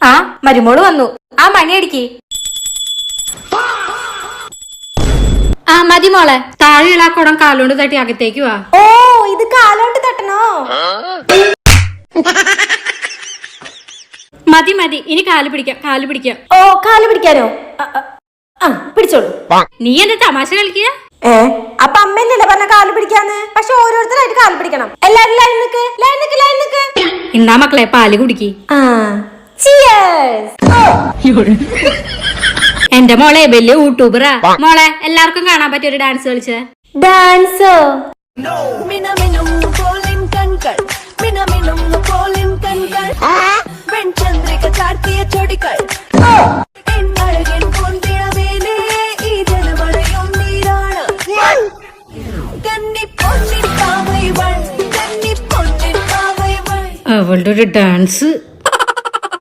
ആ മരുമോള് വന്നു. ആ മണി അടിക്ക്. ആ മതി മോളെ. താഴെയുള്ള ആ കുടം കാലുകൊണ്ട് തട്ടി അകത്തേക്ക് വാ. ഓ ഇത് കാലോണ്ട് തട്ടണോ? മതി മതി, ഇനി കാല് പിടിക്കാം. കാല് പിടിക്കാം. ഓ കാല് പിടിക്കാനോ? പിടിച്ചോളൂ. നീ എന്റെ തമാശ കളിക്കുക? അപ്പൊ അമ്മന്നല്ലേ പറഞ്ഞ കാല് പിടിക്കാന്ന്? പക്ഷെ ഓരോരുത്തരായിട്ട് കാല് പിടിക്കണം. എല്ലാരും ലൈൻ നിക്ക്, ലൈൻ നിക്ക്, ലൈൻ നിക്ക്. എന്താ മക്കളെ, പാല് കുടിക്ക്. എന്റെ മോളെ വലിയ യൂട്യൂബറാ. മോളെ എല്ലാവർക്കും കാണാൻ പറ്റിയ ഒരു ഡാൻസ് കളിച്ചേ. ഡാൻസോ? അവളുടെ ഒരു ഡാൻസ്